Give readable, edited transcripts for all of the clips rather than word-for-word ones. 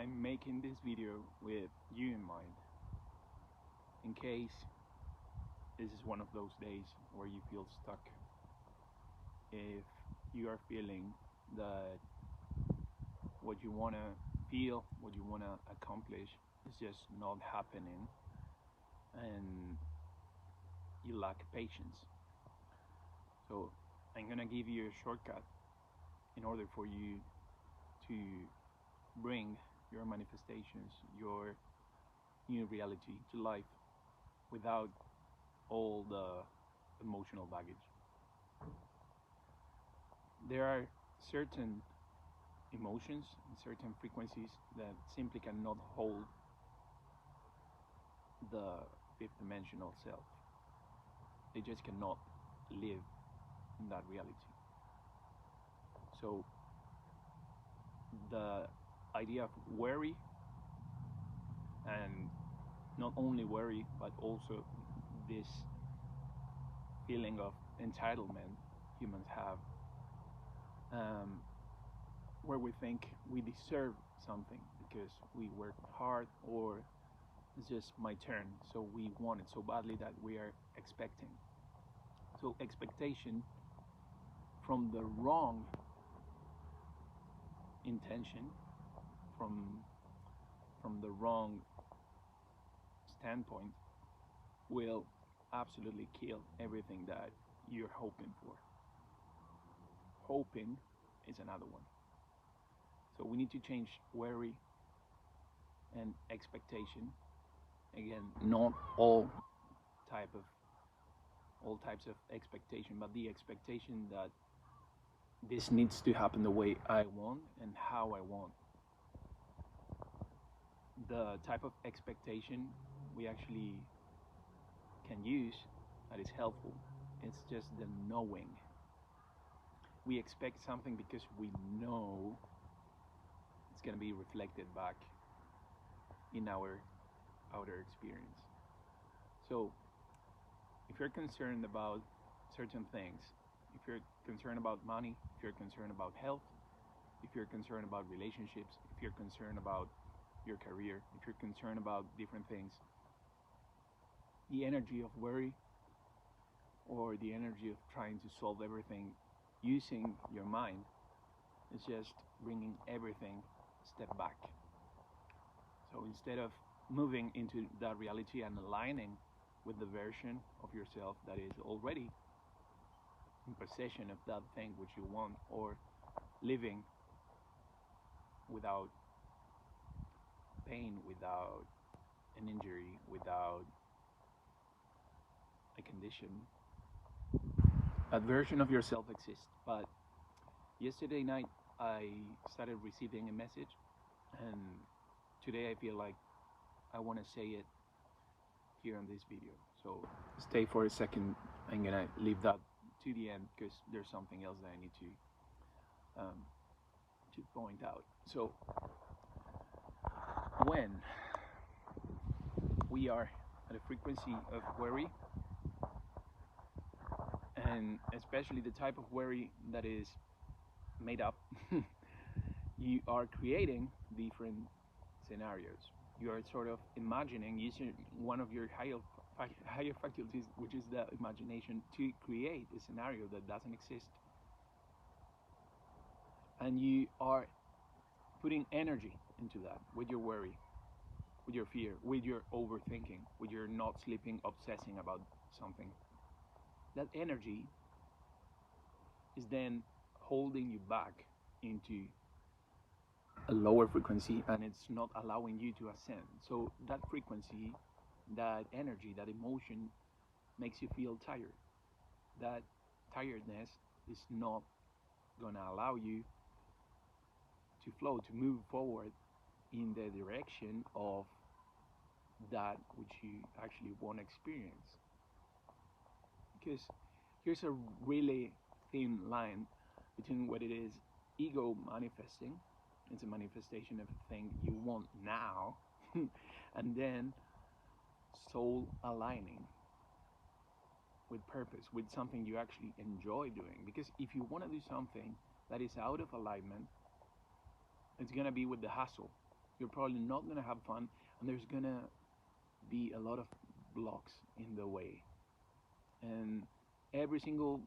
I'm making this video with you in mind, in case this is one of those days where you feel stuck. If you are feeling that what you want to feel, what you want to accomplish is just not happening, and you lack patience. So I'm gonna give you a shortcut in order for you to bring your manifestations, your new reality to life without all the emotional baggage. There are certain emotions and certain frequencies that simply cannot hold the fifth dimensional self. They just cannot live in that reality. So the idea of worry, and not only worry but also this feeling of entitlement humans have, where we think we deserve something because we worked hard, or it's just my turn, so we want it so badly that we are expecting. So expectation from the wrong intention, from the wrong standpoint, will absolutely kill everything that you're hoping for. Hoping is another one. So we need to change worry and expectation. Again, not all types of expectation, but the expectation that this needs to happen the way I want and how I want. The type of expectation we actually can use that is helpful, it's just the knowing. We expect something because we know it's going to be reflected back in our outer experience. So if you're concerned about certain things, if you're concerned about money, if you're concerned about health, if you're concerned about relationships, if you're concerned about your career, if you're concerned about different things, the energy of worry or the energy of trying to solve everything using your mind is just bringing everything a step back. So instead of moving into that reality and aligning with the version of yourself that is already in possession of that thing which you want, or living without pain, without an injury, without a condition, that version of yourself exists. But yesterday night I started receiving a message, and today I feel like I want to say it here on this video. So stay for a second. I'm gonna leave that to the end because there's something else that I need to point out. So when we are at a frequency of worry, and especially the type of worry that is made up, you are creating different scenarios. You are sort of imagining, using one of your higher faculties, which is the imagination, to create a scenario that doesn't exist. And you are putting energy into that with your worry, with your fear, with your overthinking, with your not sleeping, obsessing about something. That energy is then holding you back into a lower frequency, and it's not allowing you to ascend. So that frequency, that energy, that emotion makes you feel tired. That tiredness is not going to allow you to flow, to move forward in the direction of that which you actually want to experience. Because here's a really thin line between what it is ego manifesting, it's a manifestation of a thing you want now, and then soul aligning with purpose, with something you actually enjoy doing. Because if you want to do something that is out of alignment, it's going to be with the hustle. you're probably not going to have fun, and there's going to be a lot of blocks in the way. And every single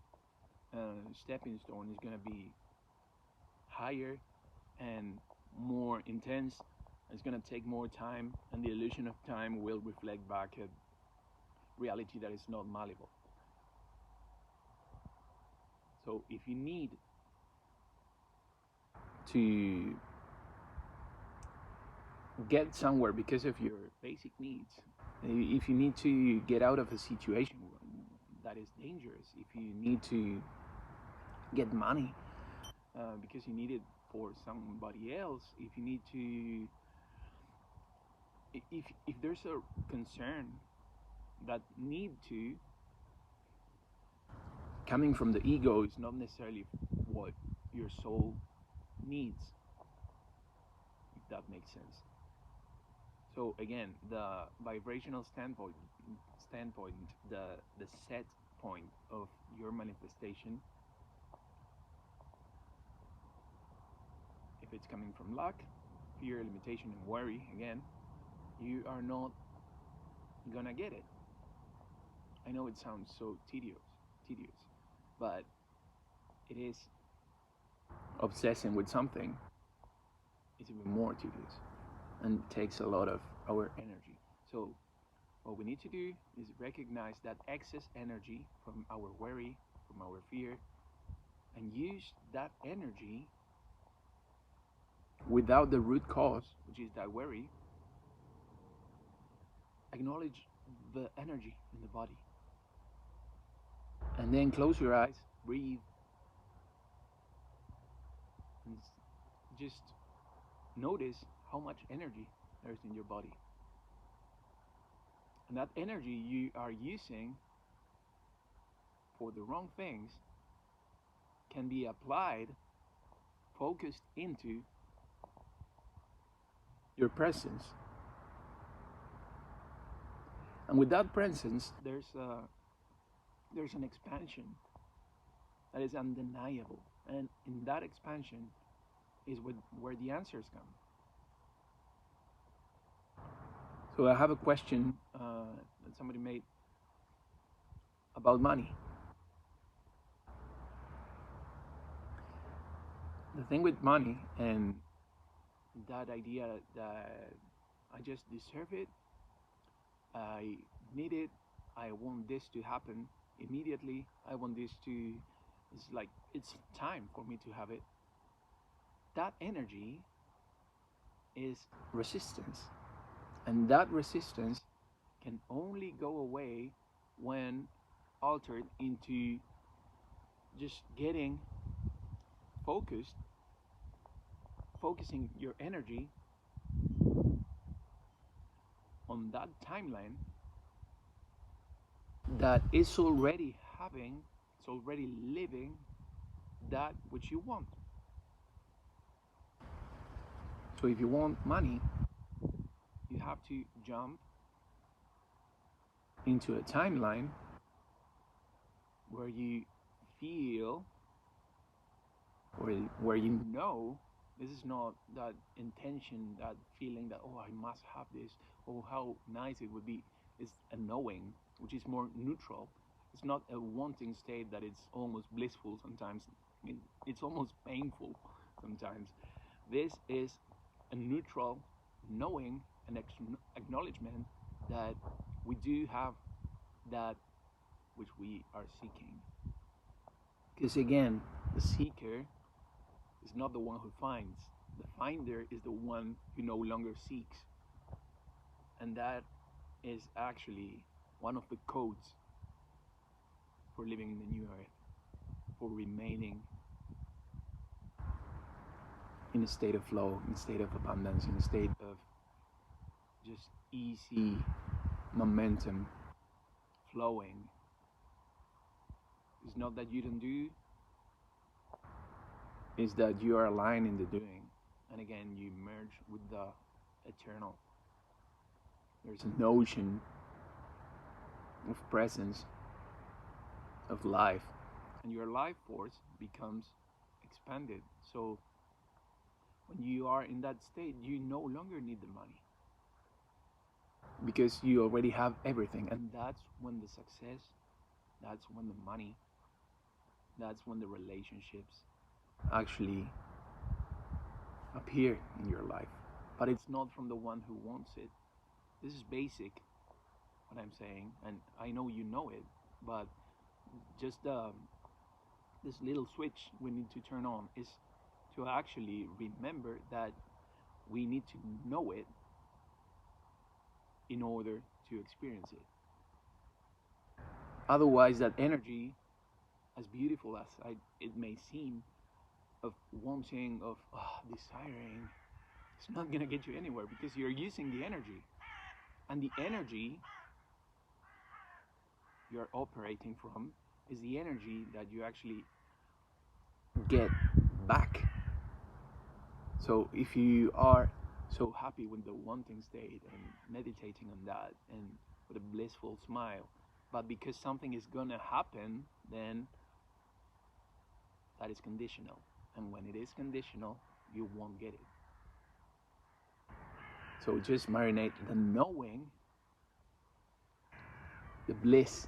stepping stone is going to be higher and more intense. It's going to take more time, and the illusion of time will reflect back a reality that is not malleable. So if you need to get somewhere because of your basic needs, if you need to get out of a situation that is dangerous, if you need to get money because you need it for somebody else, if you need to, if there's a concern that need to coming from the ego, is not necessarily what your soul needs, if that makes sense. So again, the vibrational standpoint, the set point of your manifestation, if it's coming from lack, fear, limitation, and worry, again, you are not gonna get it. I know it sounds so tedious, but it is. Obsessing with something is even more tedious and takes a lot of our energy. So what we need to do is recognize that excess energy from our worry, from our fear, and use that energy without the root cause, which is that worry. Acknowledge the energy in the body. And then close your eyes, breathe, and just notice how much energy there's in your body. And that energy you are using for the wrong things can be applied, focused into your presence. And with that presence, there's an expansion that is undeniable. And in that expansion is where the answers come. So I have a question that somebody made about money. The thing with money and that idea that I just deserve it, I need it, I want this to happen immediately, I want this to, it's like, it's time for me to have it. That energy is resistance. And that resistance can only go away when altered into just getting focusing your energy on that timeline that is already having, it's already living that which you want. So if you want money, you have to jump into a timeline where you feel, where you know, this is not that intention, that feeling that, oh, I must have this, oh, how nice it would be. It's a knowing, which is more neutral. It's not a wanting state that it's almost blissful sometimes. I mean, it's almost painful sometimes. This is a neutral knowing, an acknowledgement that we do have that which we are seeking. Because again, the seeker is not the one who finds. The finder is the one who no longer seeks. And that is actually one of the codes for living in the new earth, for remaining in a state of flow, in a state of abundance, in a state of just easy momentum flowing. It's not that you don't do, it's that you are aligned in the doing. And again, you merge with the eternal. There's an ocean of presence, of life, and your life force becomes expanded. So When you are in that state, you no longer need the money because you already have everything. And that's when the success, that's when the money, that's when the relationships actually appear in your life. But it's not from the one who wants it. This is basic, what I'm saying, and I know you know it, but just this little switch we need to turn on is to actually remember that we need to know it in order to experience it. Otherwise, that energy, as beautiful as it may seem, of wanting, of desiring, it's not going to get you anywhere because you're using the energy. And the energy you're operating from is the energy that you actually get back. So if you are so happy with the wanting state and meditating on that and with a blissful smile, but because something is gonna happen, then that is conditional. And when it is conditional, you won't get it. So just marinate the knowing, the bliss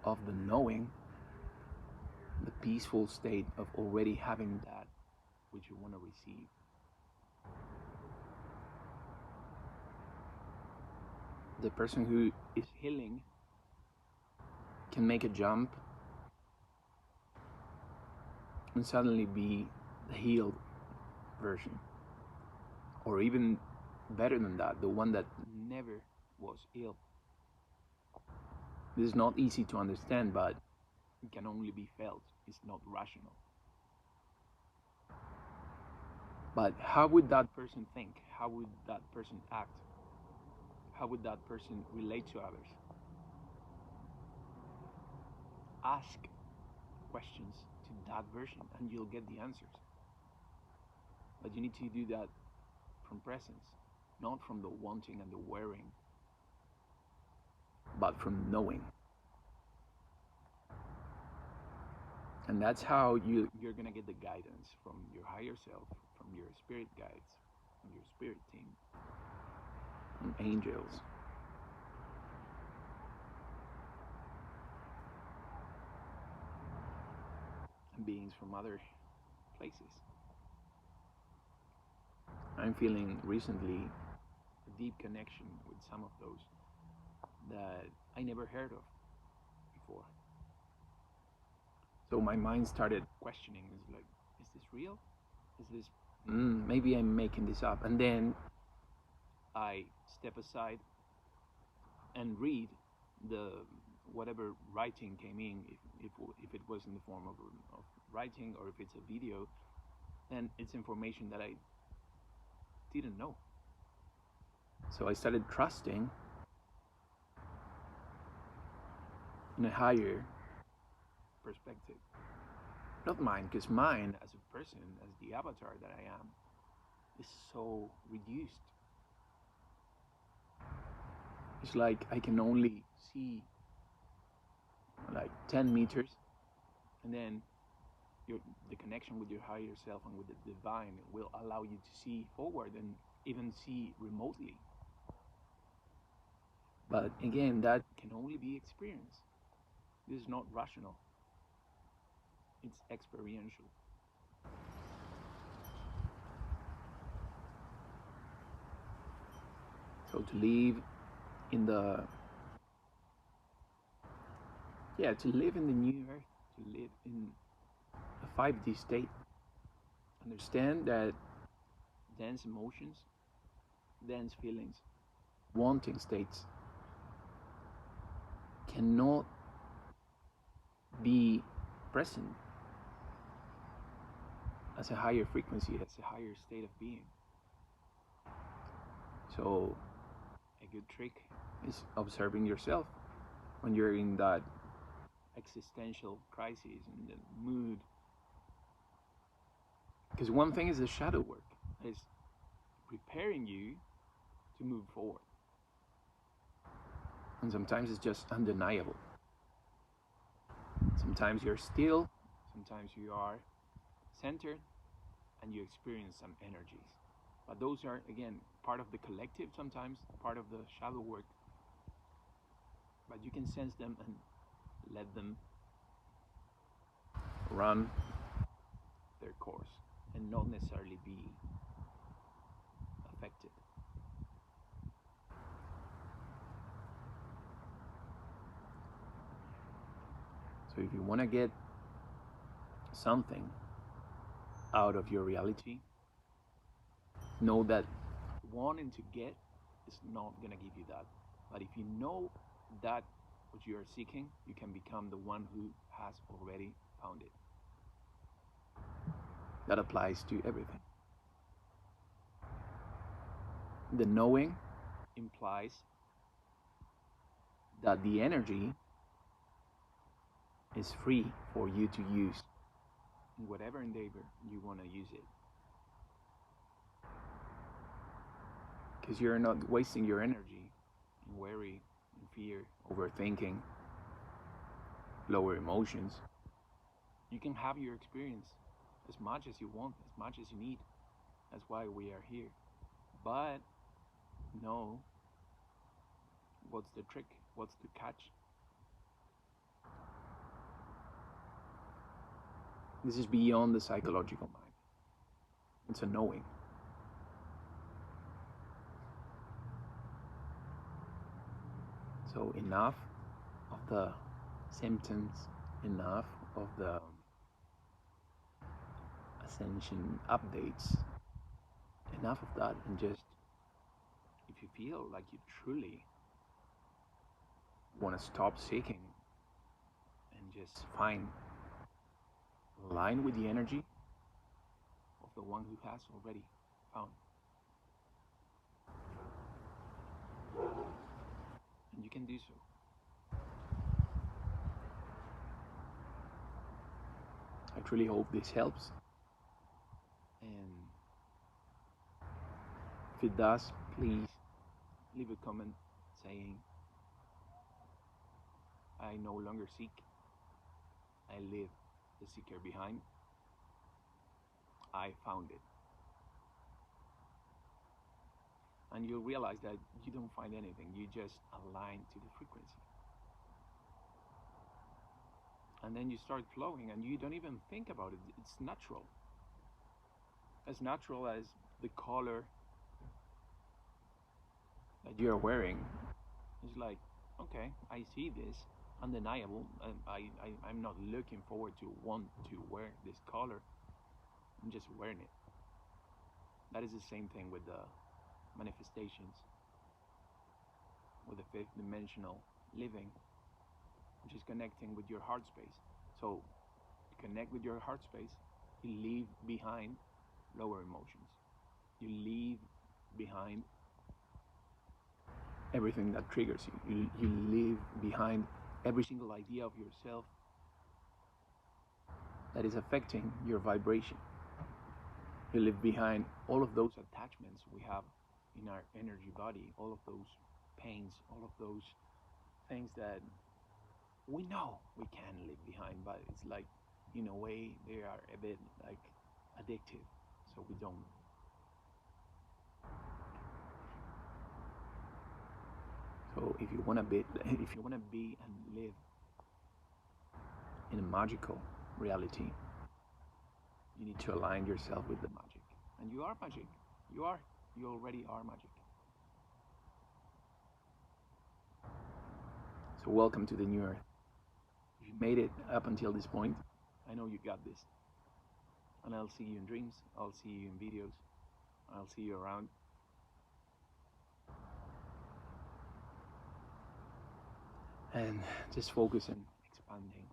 of the knowing, the peaceful state of already having that which you want to receive. The person who is healing can make a jump and suddenly be the healed version, or even better than that, the one that never was ill. This is not easy to understand, but it can only be felt. It's not rational. But how would that person think? How would that person act? How would that person relate to others? Ask questions to that version and you'll get the answers. But you need to do that from presence, not from the wanting and the wearing, but from knowing. And that's how you're going to get the guidance from your higher self, from your spirit guides, from your spirit team, from angels. And beings from other places. I'm feeling recently a deep connection with some of those that I never heard of before. So my mind started questioning, is like, is this real? Is this, maybe I'm making this up. And then I step aside and read the whatever writing came in, if it was in the form of writing or if it's a video, then it's information that I didn't know. So I started trusting in a higher perspective. Not mine, because mine as a person, as the avatar that I am, is so reduced. It's like I can only see like 10 meters, and then the connection with your higher self and with the divine will allow you to see forward and even see remotely. But again, that can only be experienced. This is not rational. It's experiential. So to live in the new earth, to live in a 5D state, understand that dense emotions, dense feelings, wanting states cannot be present as a higher frequency, as a higher state of being. So a good trick is observing yourself when you're in that existential crisis and the mood. Because one thing is the shadow work, is preparing you to move forward. And sometimes it's just undeniable. Sometimes you're still, sometimes you are centered, and you experience some energies. But those are, again, part of the collective sometimes, part of the shadow work. But you can sense them and let them run their course and not necessarily be affected. So if you want to get something out of your reality, know that wanting to get is not going to give you that. But if you know that what you are seeking, you can become the one who has already found it. That applies to everything. The knowing implies that the energy is free for you to use in whatever endeavor you want to use it. Because you're not wasting your energy in worry, in fear, overthinking, lower emotions. You can have your experience as much as you want, as much as you need. That's why we are here. But know what's the trick, what's the catch. This is beyond the psychological mind. It's a knowing. So enough of the symptoms, enough of the ascension updates, enough of that, and just, if you feel like you truly want to stop seeking and just find line with the energy of the one who has already found. And you can do so. I truly hope this helps. And if it does, please leave a comment saying, I no longer seek, I leave the seeker behind. I found it. And you'll realize that you don't find anything, you just align to the frequency. And then you start flowing and you don't even think about it. It's natural. As natural as the color that you're wearing. It's like, okay, I see this, undeniable, and I'm not looking forward to want to wear this color. I'm just wearing it. That is the same thing with the manifestations, with the fifth dimensional living, which is connecting with your heart space. So connect with your heart space, you leave behind lower emotions. You leave behind everything that triggers you. You leave behind every single idea of yourself that is affecting your vibration. You leave behind all of those attachments we have in our energy body, all of those pains, all of those things that we know we can leave behind, but it's like, in a way, they are a bit like addictive, so we don't. So if you want to be and live in a magical reality, you need to align yourself with the magic. And you are magic. You already are magic. So welcome to the new earth. If you made it up until this point, I know you got this. And I'll see you in dreams, I'll see you in videos, I'll see you around. And just focus on expanding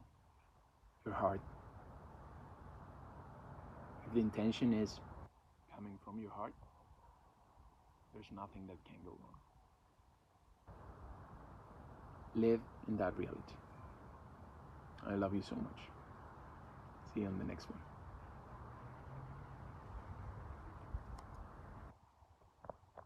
your heart. If the intention is coming from your heart, there's nothing that can go wrong. Live in that reality. I love you so much. See you on the next one.